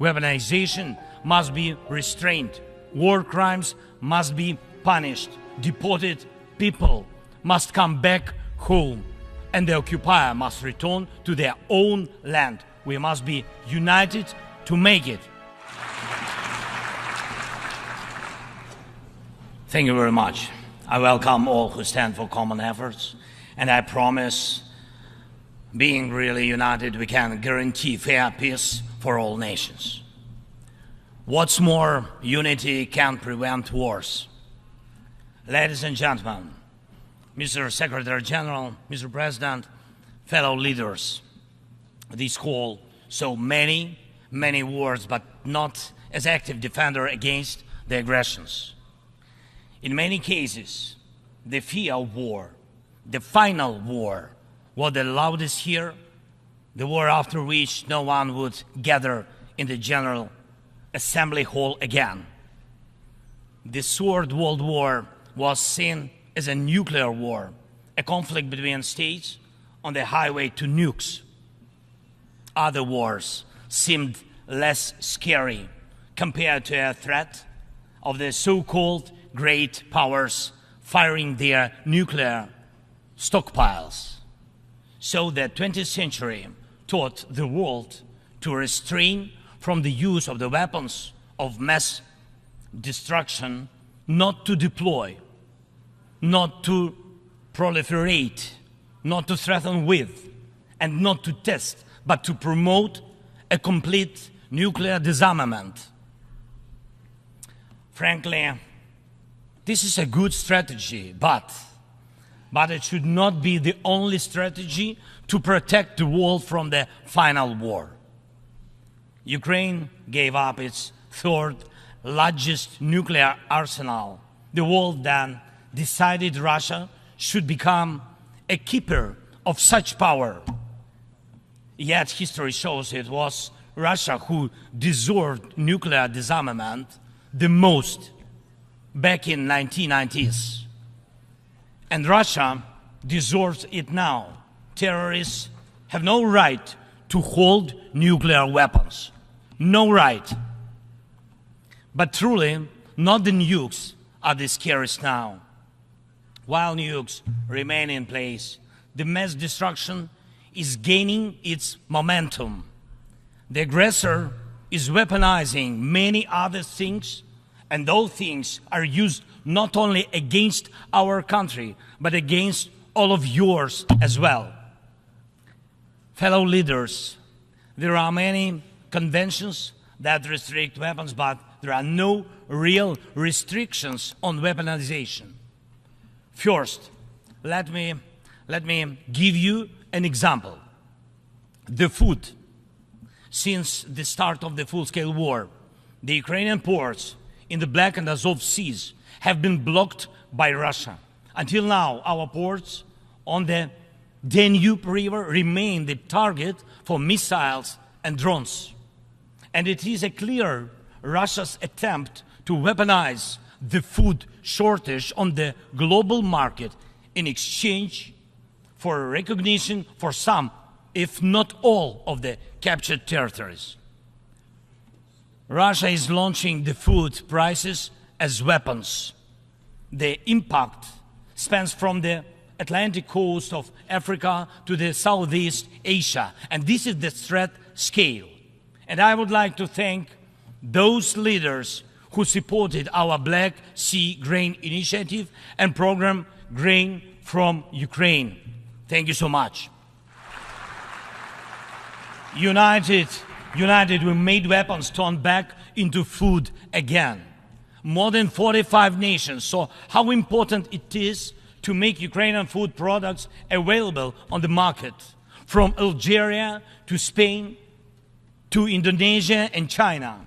Weaponization must be restrained. War crimes must be punished. Deported people must come back home, and the occupier must return to their own land. We must be united to make it. Thank you very much. I welcome all who stand for common efforts, and I promise, being really united, we can guarantee fair peace for all nations. What's more, unity can prevent wars. Ladies and gentlemen, Mr. Secretary General, Mr. President, fellow leaders, this call so many wars, but not as active defender against the aggressions. In many cases, the fear of war, the final war, was the loudest here, the war after which no one would gather in the General Assembly Hall again. The Third World War was seen as a nuclear war, a conflict between states on the highway to nukes. Other wars seemed less scary compared to a threat of the so-called great powers firing their nuclear stockpiles. So the 20th century taught the world to restrain from the use of the weapons of mass destruction, not to deploy, not to proliferate, not to threaten with, and not to test, but to promote a complete nuclear disarmament. Frankly, this is a good strategy, but it should not be the only strategy to protect the world from the final war. Ukraine gave up its third largest nuclear arsenal. The world then decided Russia should become a keeper of such power. Yet history shows it was Russia who deserved nuclear disarmament the most back in 1990s. And Russia deserves it now. Terrorists have no right to hold nuclear weapons. No right. But truly, not the nukes are the scariest now. While nukes remain in place, the mass destruction is gaining its momentum. The aggressor is weaponizing many other things, and those things are used not only against our country, but against all of yours as well. Fellow leaders, there are many conventions that restrict weapons, but there are no real restrictions on weaponization. First, let me give you an example. The food. Since the start of the full-scale war, the Ukrainian ports in the Black and Azov seas have been blocked by Russia. Until now, our ports on the Danube River remain the target for missiles and drones. And it is a clear Russia's attempt to weaponize the food shortage on the global market in exchange for recognition for some, if not all, of the captured territories. Russia is launching the food prices as weapons. The impact spans from the Atlantic coast of Africa to the Southeast Asia, and this is the threat scale. And I would like to thank those leaders who supported our Black Sea Grain Initiative and program Grain from Ukraine. Thank you so much. United, we made weapons turn back into food again. More than 45 nations saw how important it is to make Ukrainian food products available on the market, from Algeria to Spain to Indonesia and China.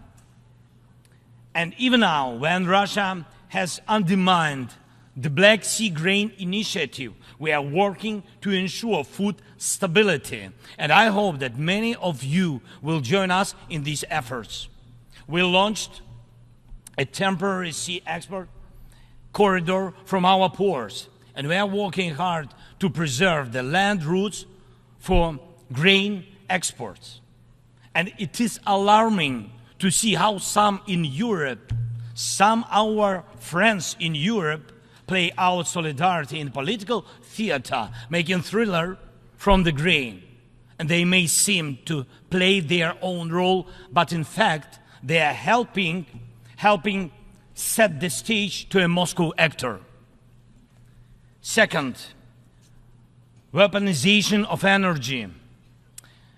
And even now, when Russia has undermined the Black Sea Grain Initiative, we are working to ensure food stability. And I hope that many of you will join us in these efforts. We launched a temporary sea export corridor from our ports, and we are working hard to preserve the land routes for grain exports. And it is alarming to see how some in Europe, some our friends in Europe, play out solidarity in political theater, making thriller from the grain. And they may seem to play their own role, but in fact, they are helping set the stage to a Moscow actor. Second, weaponization of energy.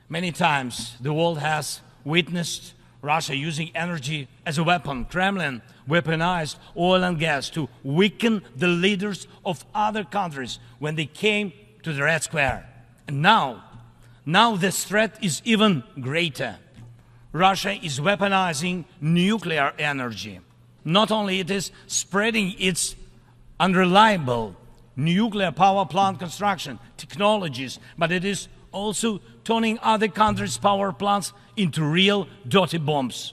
Many times the world has witnessed Russia using energy as a weapon. Kremlin weaponized oil and gas to weaken the leaders of other countries when they came to the Red Square. And now this threat is even greater. Russia is weaponizing nuclear energy. Not only it is spreading its unreliable nuclear power plant construction technologies, but it is also turning other countries' power plants into real dirty bombs.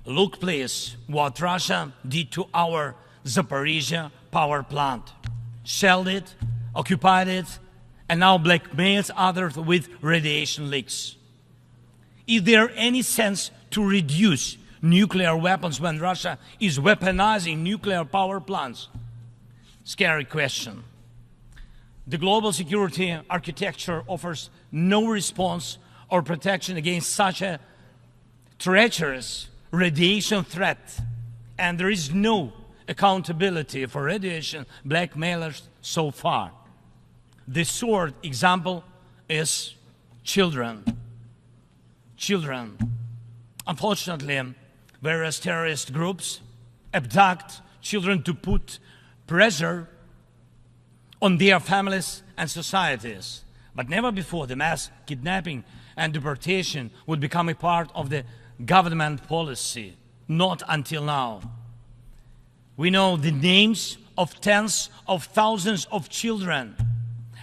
Look, please, what Russia did to our Zaporizhia power plant. Shelled it, occupied it, and now blackmails others with radiation leaks. Is there any sense to reduce nuclear weapons when Russia is weaponizing nuclear power plants? Scary question. The global security architecture offers no response or protection against such a treacherous radiation threat, and there is no accountability for radiation blackmailers so far. The short example is children. Children. Unfortunately, various terrorist groups abduct children to put pressure on their families and societies. But never before the mass kidnapping and deportation would become a part of the government policy. Not until now. We know the names of tens of thousands of children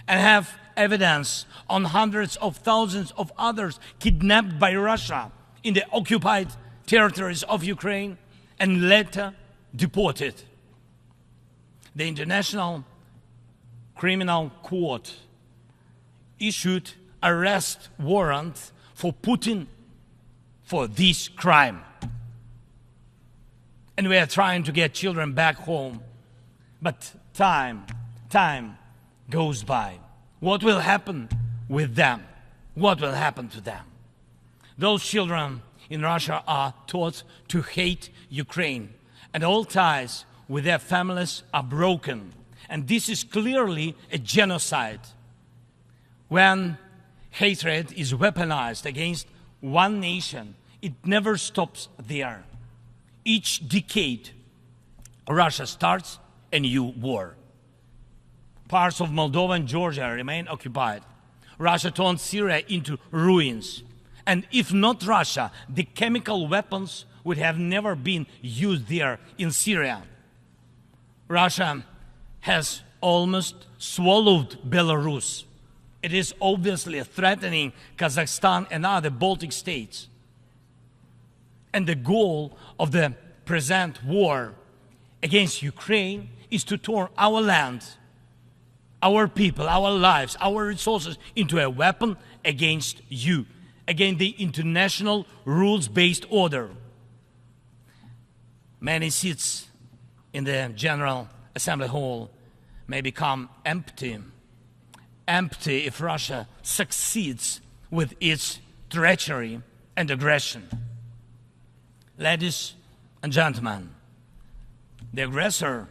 and have evidence on hundreds of thousands of others kidnapped by Russia in the occupied territories of Ukraine and later deported. The International Criminal Court issued arrest warrant for Putin for this crime. And we are trying to get children back home. But time goes by. What will happen with them? What will happen to them? Those children in Russia are taught to hate Ukraine, and all ties with their families are broken. And this is clearly a genocide. When hatred is weaponized against one nation, it never stops there. Each decade, Russia starts a new war. Parts of Moldova and Georgia remain occupied. Russia turned Syria into ruins. And if not Russia, the chemical weapons would have never been used there in Syria. Russia has almost swallowed Belarus. It is obviously threatening Kazakhstan and other Baltic states. And the goal of the present war against Ukraine is to turn our land, our people, our lives, our resources into a weapon against you, against the international rules-based order. Many seats in the General Assembly Hall may become empty if Russia succeeds with its treachery and aggression. Ladies and gentlemen, the aggressor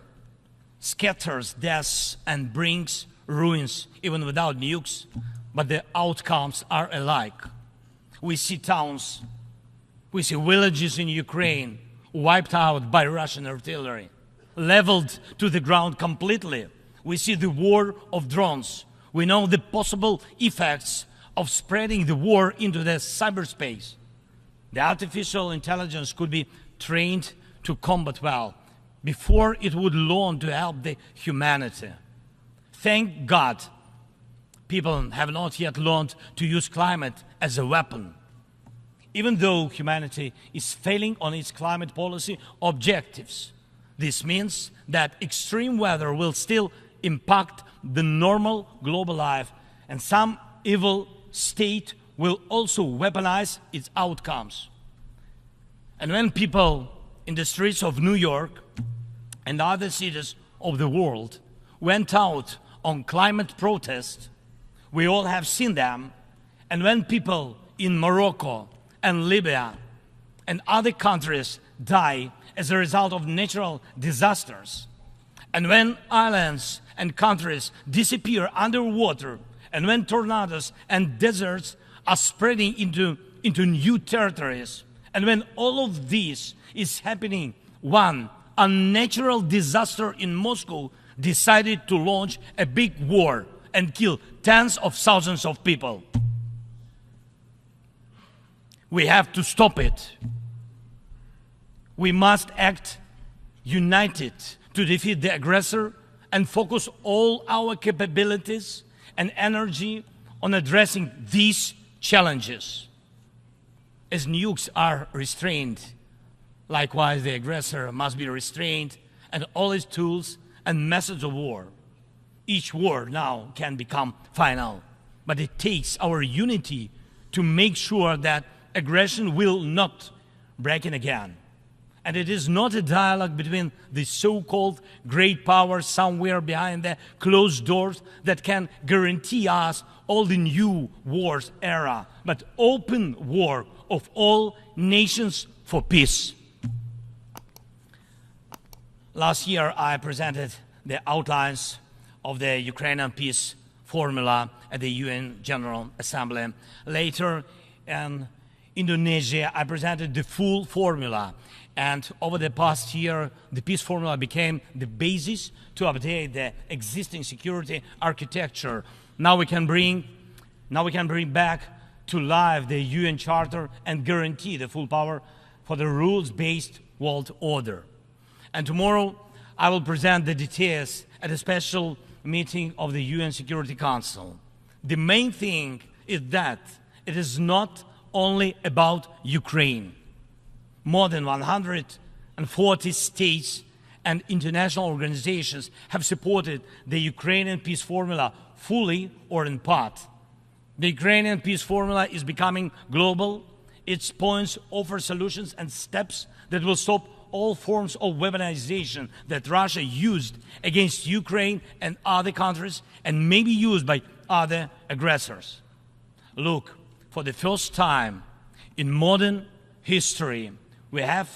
scatters deaths and brings ruins even without nukes, but the outcomes are alike. We see towns, we see villages in Ukraine wiped out by Russian artillery, leveled to the ground completely. We see the war of drones. We know the possible effects of spreading the war into the cyberspace. The artificial intelligence could be trained to combat well before it would learn to help the humanity. Thank God, people have not yet learned to use climate as a weapon. Even though humanity is failing on its climate policy objectives, this means that extreme weather will still impact the normal global life, and some evil state will also weaponize its outcomes. And when people in the streets of New York and other cities of the world went out on climate protest, we all have seen them. And when people in Morocco and Libya and other countries die as a result of natural disasters, and when islands and countries disappear underwater, and when tornadoes and deserts are spreading into new territories, and when all of this is happening, one unnatural disaster in Moscow decided to launch a big war and kill tens of thousands of people. We have to stop it. We must act united to defeat the aggressor and focus all our capabilities and energy on addressing these challenges. As nukes are restrained, likewise the aggressor must be restrained, and all his tools and methods of war. Each war now can become final, but it takes our unity to make sure that aggression will not break in again. And it is not a dialogue between the so-called great powers somewhere behind the closed doors that can guarantee us all the new wars era, but open war of all nations for peace. Last year, I presented the outlines of the Ukrainian peace formula at the UN General Assembly. Later, in Indonesia, I presented the full formula. And over the past year, the peace formula became the basis to update the existing security architecture. Now we can bring back to life the UN Charter and guarantee the full power for the rules-based world order. And tomorrow, I will present the details at a special meeting of the UN Security Council. The main thing is that it is not only about Ukraine. More than 140 states and international organizations have supported the Ukrainian peace formula fully or in part. The Ukrainian peace formula is becoming global. Its points offer solutions and steps that will stop all forms of weaponization that Russia used against Ukraine and other countries and may be used by other aggressors. Look, for the first time in modern history, we have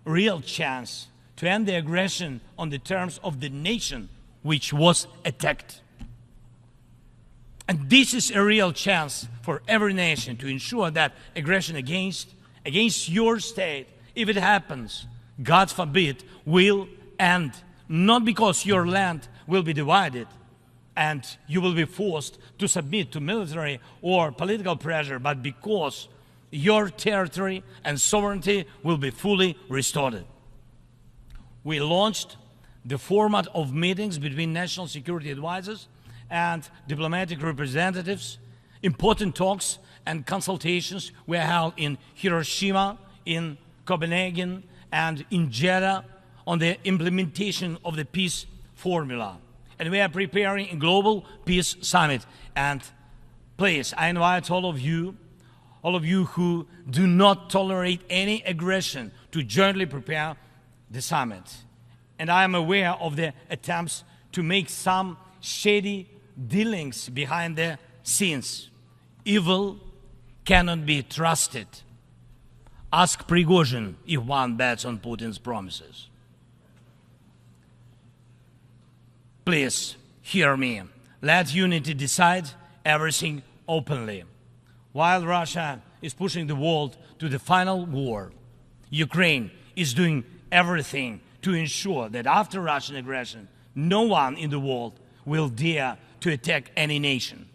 a real chance to end the aggression on the terms of the nation which was attacked. And this is a real chance for every nation to ensure that aggression against your state, if it happens, God forbid, will end. Not because your land will be divided and you will be forced to submit to military or political pressure, but because your territory and sovereignty will be fully restored. We launched the format of meetings between national security advisors and diplomatic representatives. Important talks and consultations were held in Hiroshima, in Copenhagen, and in Jeddah on the implementation of the peace formula. And we are preparing a global peace summit. And please, I invite all of you who do not tolerate any aggression to jointly prepare the summit. And I am aware of the attempts to make some shady dealings behind the scenes. Evil cannot be trusted. Ask Prigozhin if one bets on Putin's promises. Please, hear me. Let unity decide everything openly. While Russia is pushing the world to the final war, Ukraine is doing everything to ensure that after Russian aggression, no one in the world will dare to attack any nation.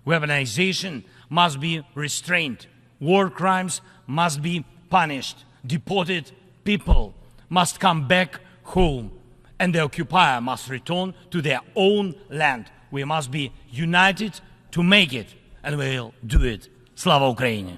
Weaponization must be restrained. War crimes must be punished. Deported people must come back home. And the occupier must return to their own land. We must be united to make it. And we'll do it. Slava Ukraini!